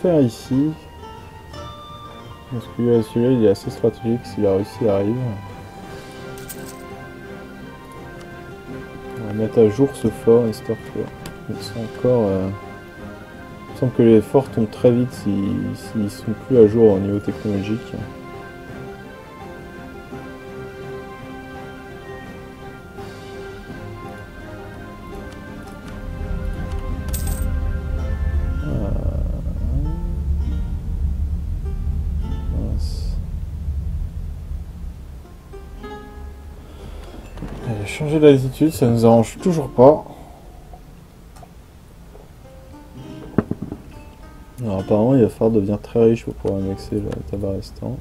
faire ici. Parce que celui-là il est assez stratégique s'il a réussi à arriver. On va mettre à jour ce fort histoire que ils sont encore. Il me semble que les forts tombent très vite s'ils sont plus à jour au niveau technologique. Allez, changer d'altitude, ça nous arrange toujours pas. Alors apparemment il va falloir devenir très riche pour pouvoir annexer le tabac restant.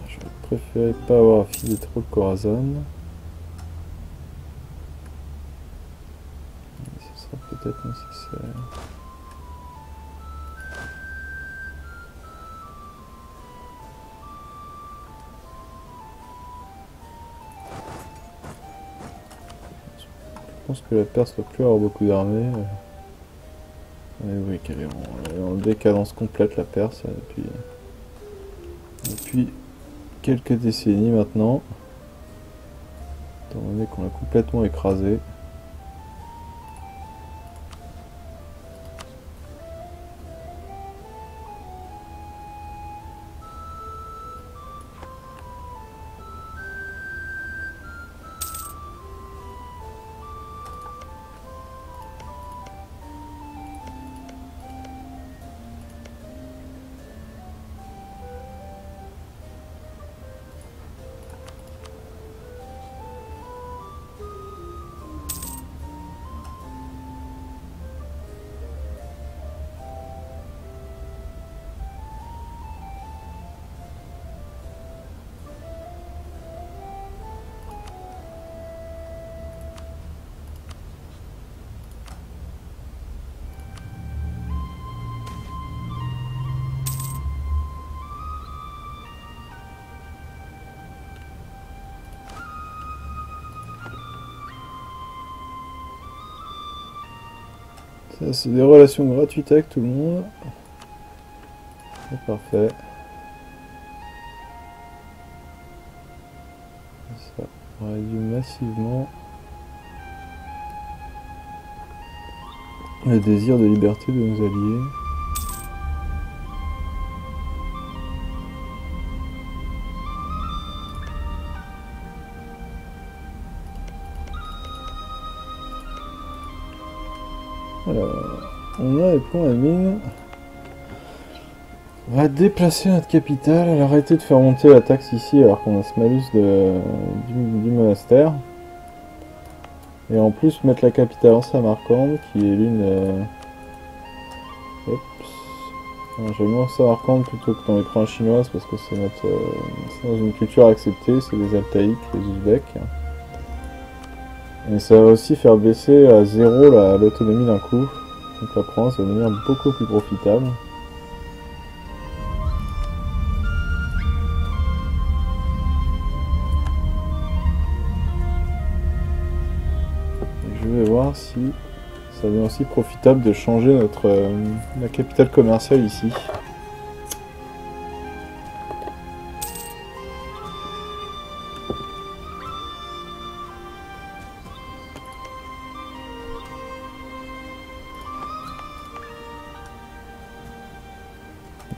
Je vais préférer pas avoir affilé trop le Khorasan. Ce sera peut-être nécessaire. Je pense que la Perse va plus avoir beaucoup d'armées. Oui, qu'elle est en décadence complète la Perse depuis quelques décennies maintenant. Étant donné qu'on l'a complètement écrasé. Ça, c'est des relations gratuites avec tout le monde. C'est parfait. Ça réduit massivement le désir de liberté de nos alliés. Alors, on a les points à mine. On va déplacer notre capitale. Elle a arrêté de faire monter la taxe ici alors qu'on a ce malus du monastère. Et en plus mettre la capitale en Samarcande qui est l'une... J'aime bien Samarcande plutôt que dans les provinces chinoises parce que c'est dans une culture acceptée, c'est les Altaïques, les Ouzbeks. Et ça va aussi faire baisser à 0 l'autonomie d'un coup. Donc la province va devenir beaucoup plus profitable. Et je vais voir si ça devient aussi profitable de changer la capitale commerciale ici.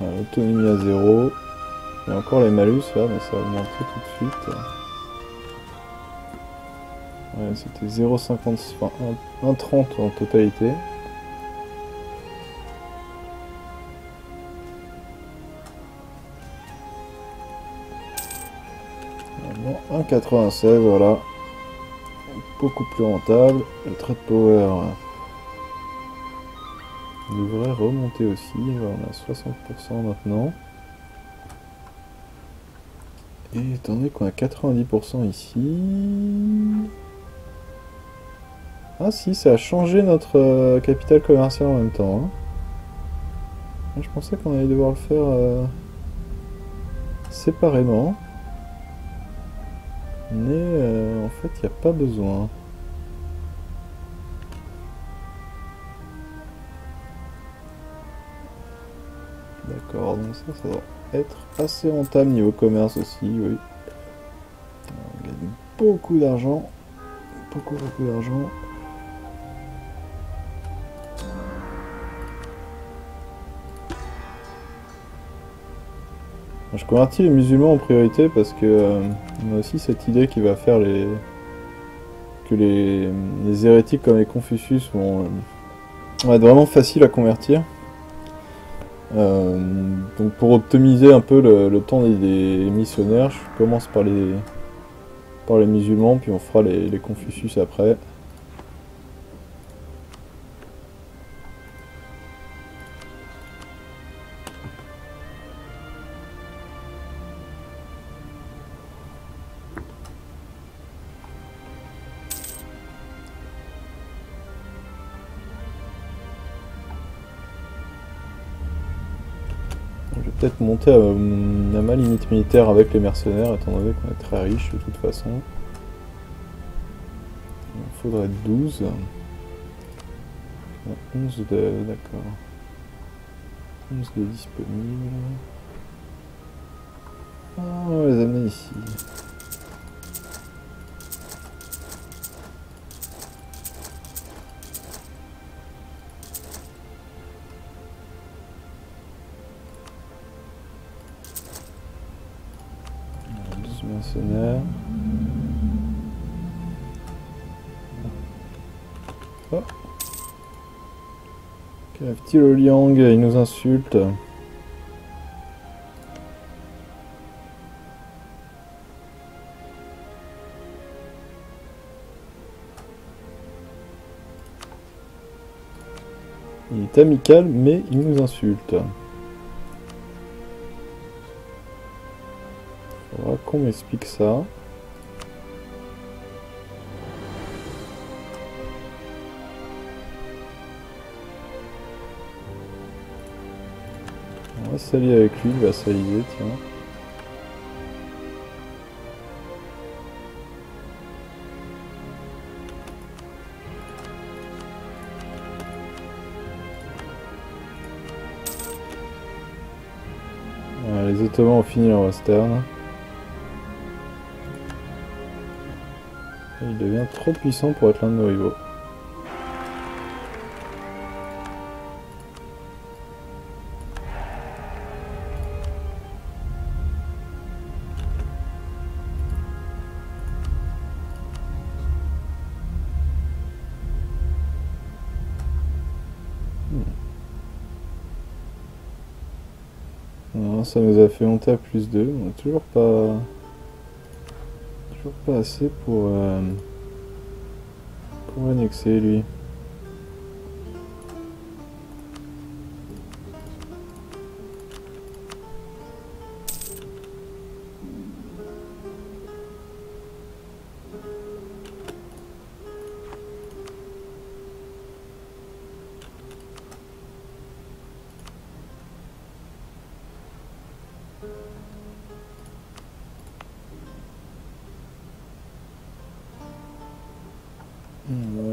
L'autonomie à 0. Il y a encore les malus là, mais ça va augmenter tout de suite. Ouais, c'était 0,50, enfin 1,30 en totalité. Bon, 1,96, voilà. Beaucoup plus rentable. Le trade power devrait remonter aussi. On a 60% maintenant. Et étant donné qu'on a 90% ici... Ah si, ça a changé notre capitale commerciale en même temps. Hein. Je pensais qu'on allait devoir le faire séparément. Mais en fait, il n'y a pas besoin. donc ça doit être assez rentable niveau commerce aussi, oui. On gagne beaucoup d'argent, beaucoup d'argent. Je convertis les musulmans en priorité parce que on a aussi cette idée qui va faire que les hérétiques comme les Confucius vont être vraiment faciles à convertir. Donc pour optimiser un peu le temps des missionnaires, je commence par les musulmans, puis on fera les Confucius après. Je vais peut-être monter à ma limite militaire avec les mercenaires, étant donné qu'on est très riche de toute façon. Il en faudrait 12. 11 de... d'accord. 11 de disponibles. Ah, on va les amener ici. Mercenaires. Oh. Qu'arrive-t-il au Liang? Il nous insulte. Il est amical, mais il nous insulte. Faudra qu'on m'explique ça. On va s'allier avec lui, il va s'allier, tiens. Voilà, les Ottomans ont fini leur western. Et il devient trop puissant pour être l'un de nos rivaux. Non, ça nous a fait monter à plus 2. On n'a toujours pas assez pour annexer lui.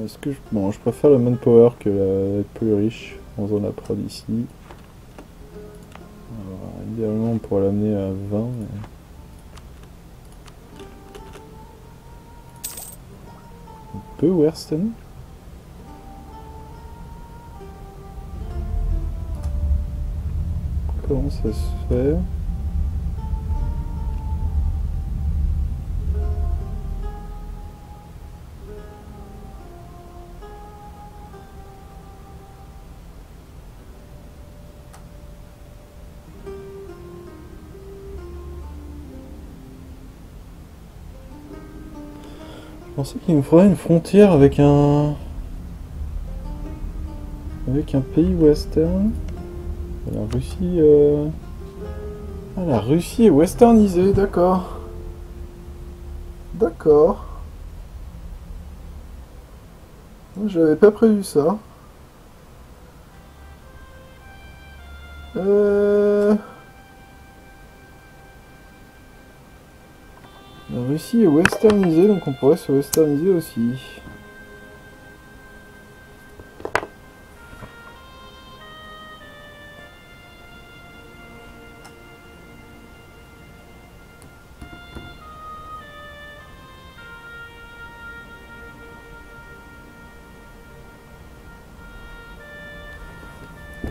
Est-ce que bon, je préfère le manpower que être plus riche en zone à prod ici. Alors, idéalement on pourrait l'amener à 20. Mais... on peut Western? Comment ça se fait? Je pensais qu'il nous faudrait une frontière avec un pays western. La Russie ah, la Russie est westernisée, d'accord. D'accord. J'avais pas prévu ça. La Russie est westernisée, donc on pourrait se westerniser aussi.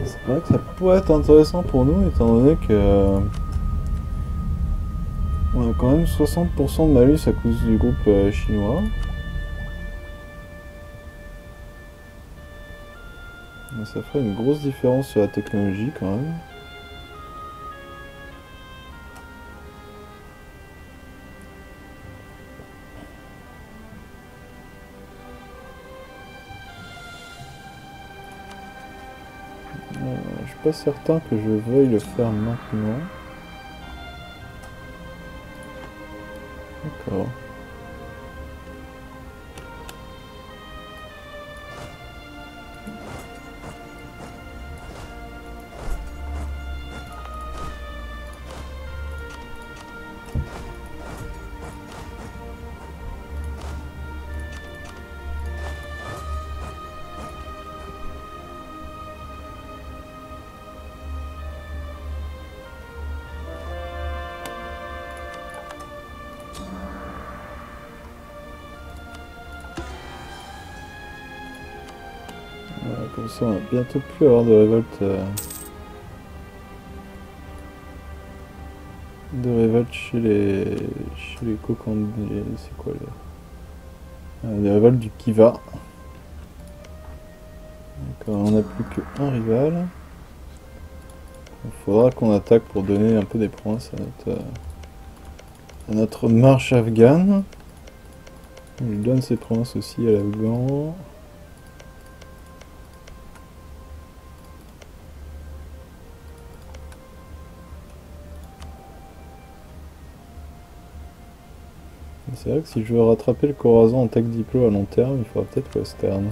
C'est vrai que ça pourrait être intéressant pour nous, étant donné que on a quand même 60% de malus à cause du groupe chinois. Donc ça ferait une grosse différence sur la technologie quand même. Je suis pas certain que je veuille le faire maintenant. D'accord. Voilà, comme ça on va bientôt plus avoir de révolte. De révolte chez les cocons. C'est quoi les révoltes du Kiva. D'accord, on n'a plus qu'un rival. Il faudra qu'on attaque pour donner un peu des provinces à notre marche afghane. On lui donne ses provinces aussi à l'Afghan. C'est vrai que si je veux rattraper le Khorasan en tech diplo à long terme, il faudra peut-être western.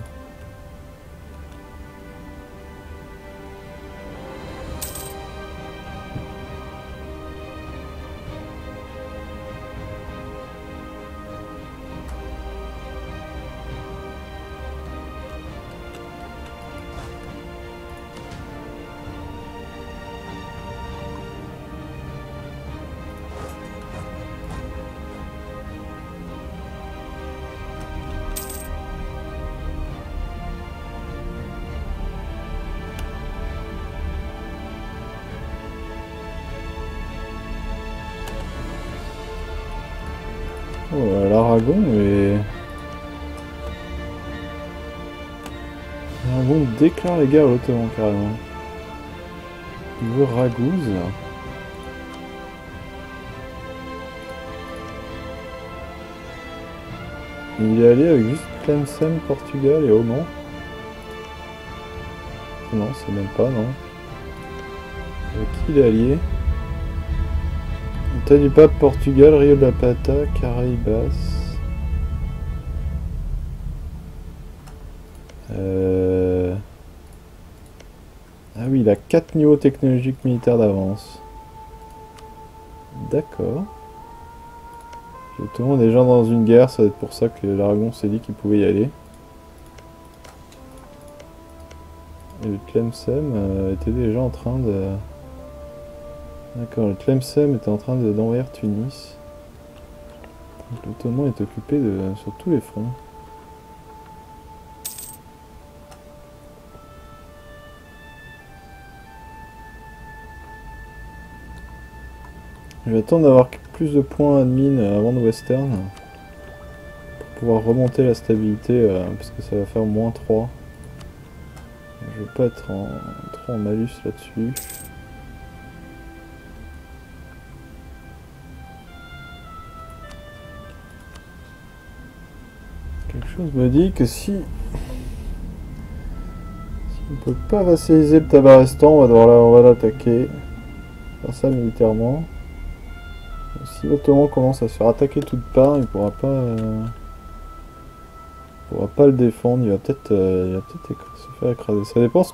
Oh, l'Aragon est... L'Aragon déclare la guerre à l'Ottoman carrément. Il veut Raguse. Il est allé avec juste Tlemcen, Portugal et Oman. Non, c'est même pas, non. Avec qui il est allié? État du Pape, Portugal, Rio de la Plata, Caraïbas. Ah oui, il a 4 niveaux technologiques militaires d'avance. D'accord. Tout le monde est gens dans une guerre, ça va être pour ça que l'Aragon s'est dit qu'il pouvait y aller. Et le Tlemcen était déjà en train de... D'accord, le Tlemcen était en train d'envahir Tunis. L'Ottoman est occupé sur tous les fronts. Je vais attendre d'avoir plus de points admin avant de western. Pour pouvoir remonter la stabilité, parce que ça va faire -3. Je vais pas être trop en malus là-dessus. Quelque chose me dit que si on peut pas vassaliser le Tabarestan, on va l'attaquer. Faire ça militairement. Si l'Ottoman commence à se faire attaquer de toutes parts, il pourra pas le défendre. Il va peut-être se faire écraser. Ça dépend ce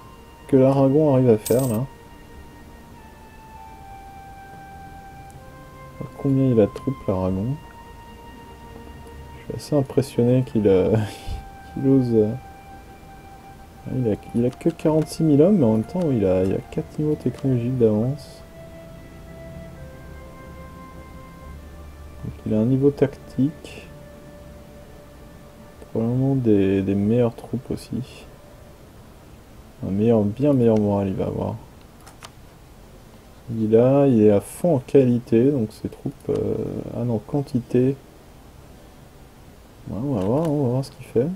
que l'Aragon arrive à faire là. Combien il a de troupes l'Aragon? Je suis assez impressionné qu'il ose. Il a que 46 000 hommes, mais en même temps il a 4 niveaux technologiques d'avance. Donc il a un niveau tactique. Probablement des meilleures troupes aussi. Un meilleur, bien meilleur moral il va avoir. Il est à fond en qualité, donc ses troupes... Ah non, quantité. Ouais, on va voir ce qu'il fait.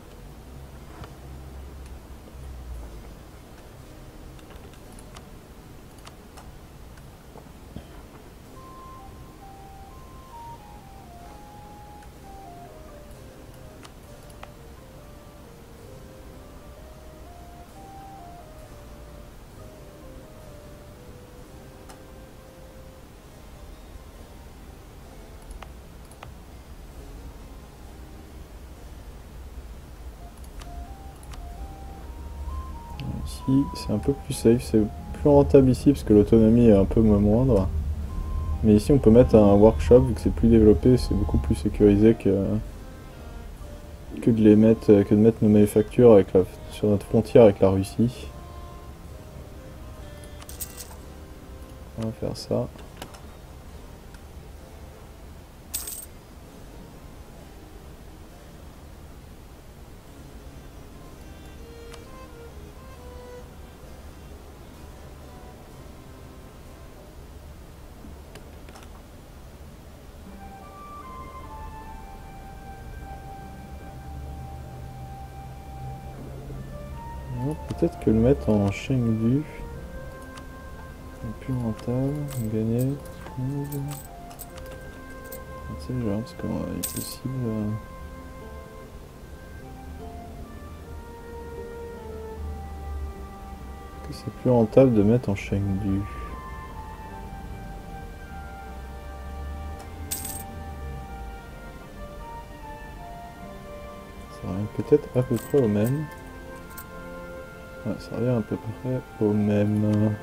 Ici, c'est un peu plus safe, c'est plus rentable ici parce que l'autonomie est un peu moindre. Mais ici, on peut mettre un workshop, vu que c'est plus développé, c'est beaucoup plus sécurisé que de mettre nos manufactures sur notre frontière avec la Russie. On va faire ça. Peut-être que le mettre en Chengdu est plus rentable, gagner. C'est genre parce qu'il est possible. Que c'est plus rentable de mettre en Chengdu. Ça revient peut-être à peu près au même. Ouais, ça revient à peu près au même.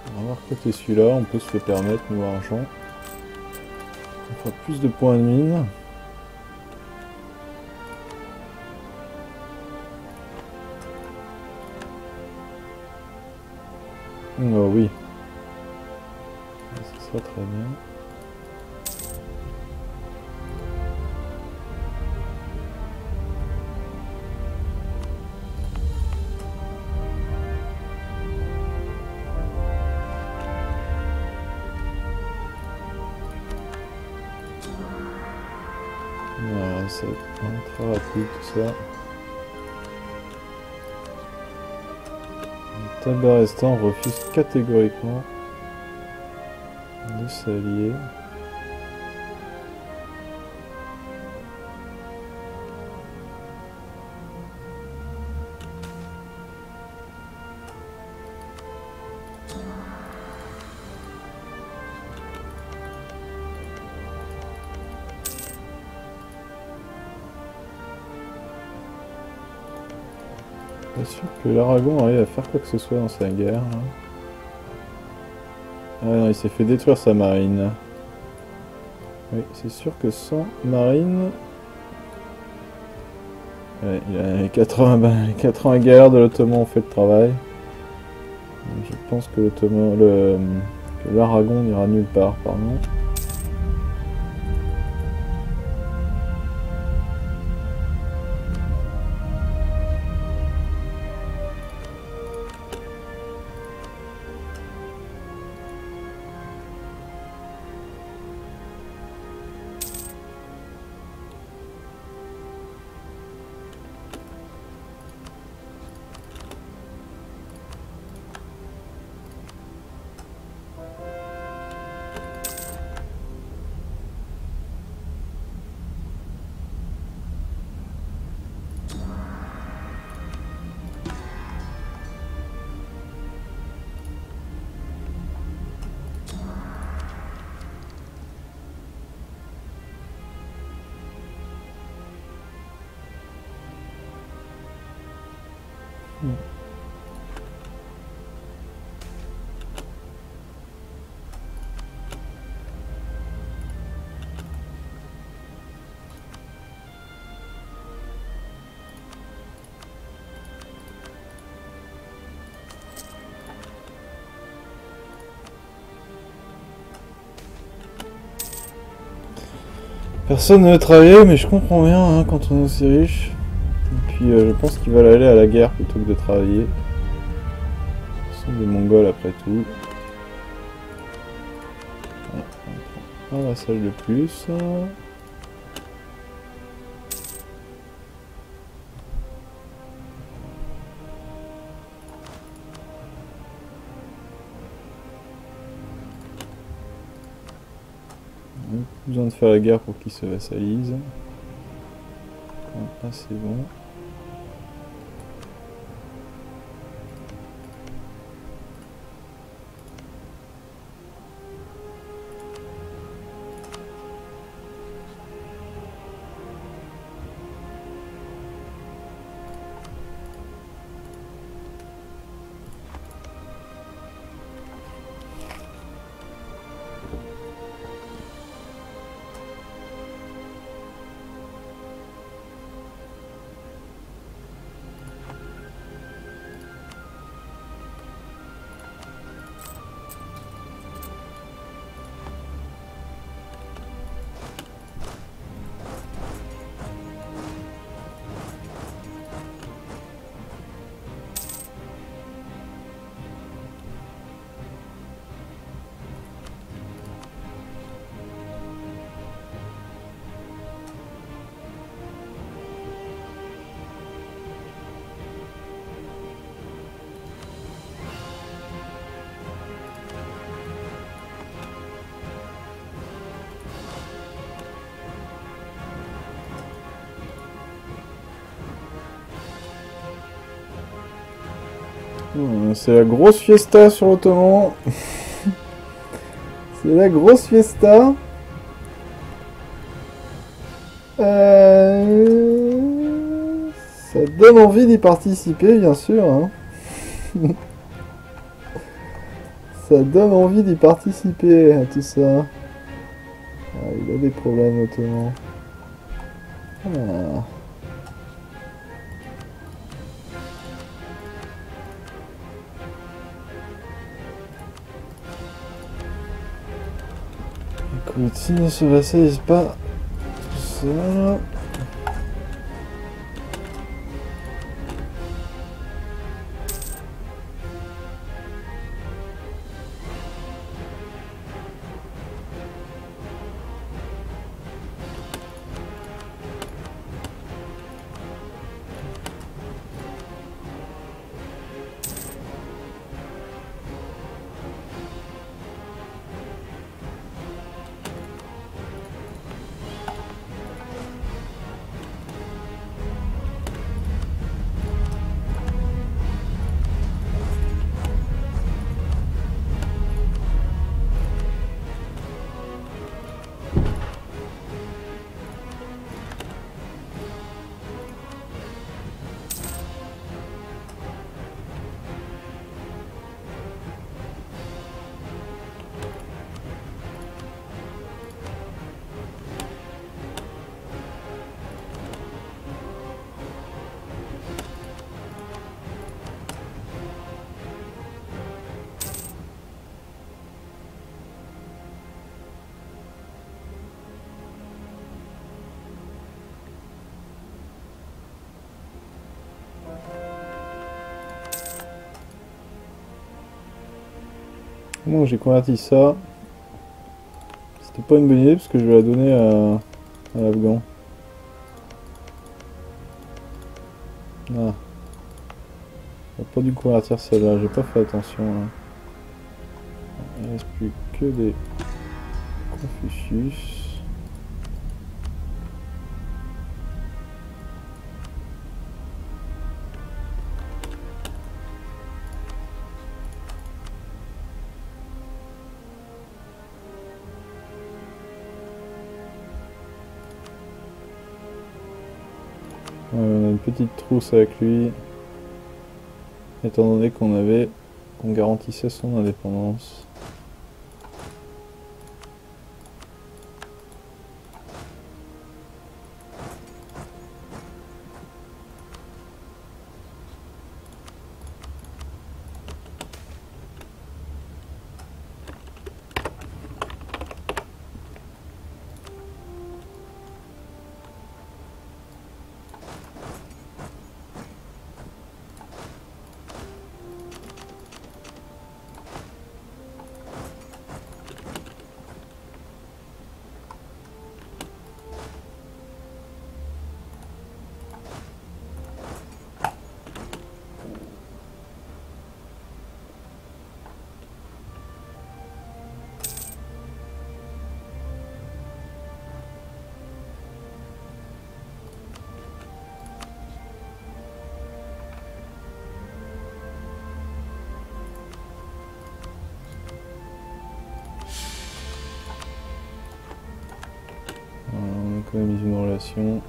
On va voir côté celui-là, on peut se le permettre, nous argent. On fera plus de points de mine. Oh oui. Ça sera très bien. Voilà, c'est très rapide tout ça. Le Tabarestan refuse catégoriquement de s'allier. Pas sûr que l'Aragon arrive à faire quoi que ce soit dans sa guerre. Là. Ah non, il s'est fait détruire sa marine. Oui, c'est sûr que sans marine... Ouais, il a les 80 galères de l'Ottoman ont fait le travail. Donc, je pense que l'Aragon n'ira nulle part, pardon. Personne ne veut travailler, mais je comprends bien hein, quand on est aussi riche. Et puis je pense qu'ils veulent aller à la guerre plutôt que de travailler. Ce sont des Mongols après tout. Voilà, on prend un vassal de plus. On n'a plus besoin de faire la guerre pour qu'ils se vassalisent. Là c'est bon. C'est la grosse fiesta sur l'Ottoman. C'est la grosse fiesta. Ça donne envie d'y participer, bien sûr. Hein. Ça donne envie d'y participer à tout ça. Ah, il a des problèmes, l'Ottoman. Ah. Écoute, s'il ne se vassalise pas, tout ça... Comment j'ai converti ça? C'était pas une bonne idée parce que je vais la donner à l'Afghan. Ah. J'ai pas dû convertir celle-là, j'ai pas fait attention. Hein. Il reste plus que des Confucius. On a une petite trousse avec lui, étant donné qu'on garantissait son indépendance. On a mis une relation.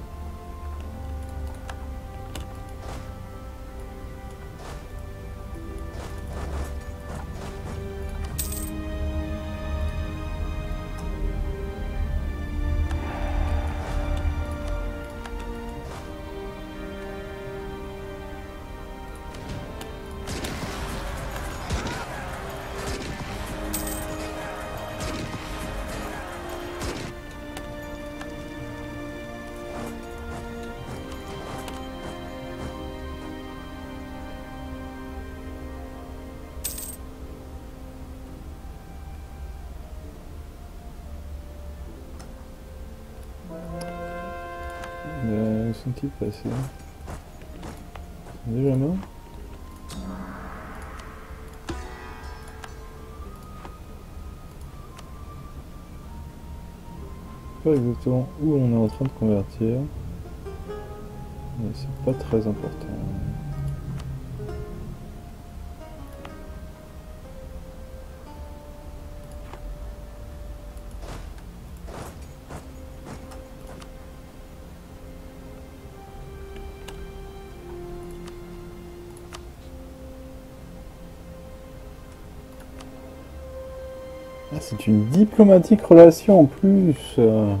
Où sont-ils passés? Déjà morts? Pas exactement où on est en train de convertir, mais c'est pas très important. Ah, c'est une diplomatique relation en plus. Ah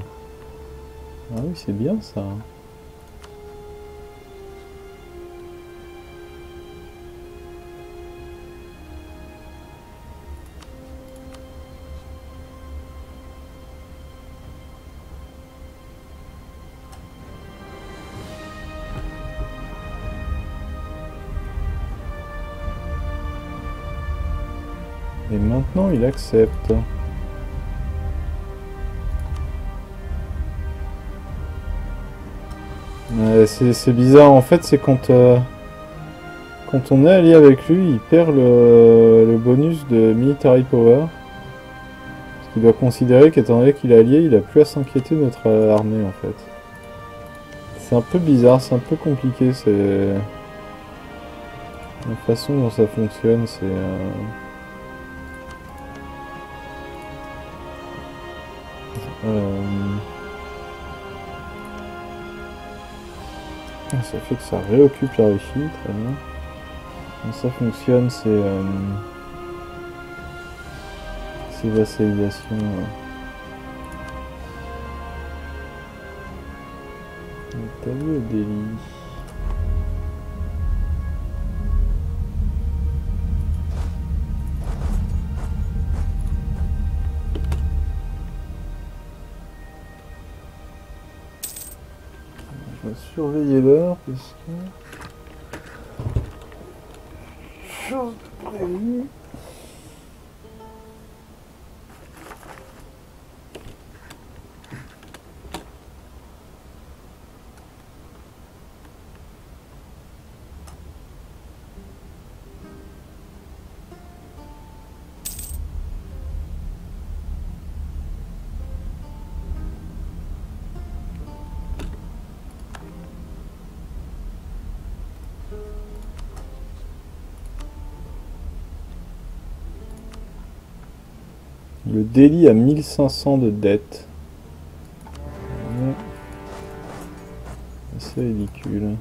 oui, c'est bien ça. Et maintenant, il accepte. C'est bizarre, en fait, c'est quand on est allié avec lui, il perd le bonus de Military Power. Parce qu'il doit considérer qu'étant donné qu'il est allié, il a plus à s'inquiéter de notre armée, en fait. C'est un peu bizarre, c'est un peu compliqué, c'est... La façon dont ça fonctionne, c'est... Ça fait que ça réoccupe la Russie, très bien. Donc ça fonctionne, c'est vassalisation. T'as vu le délit? Je vais surveiller l'heure parce que... chose de prévu. Le délit à 1500 de dette. C'est ridicule.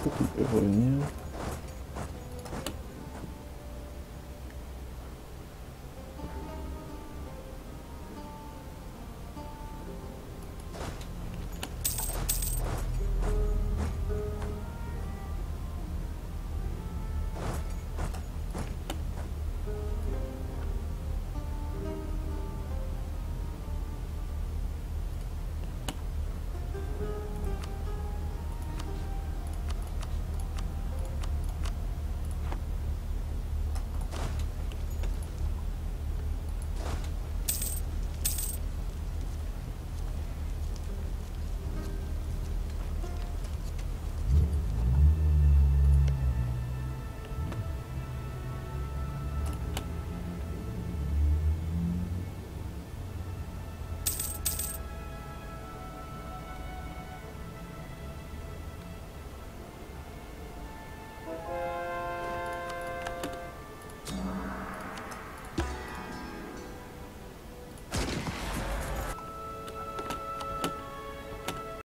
Faut qu'il peut revenir.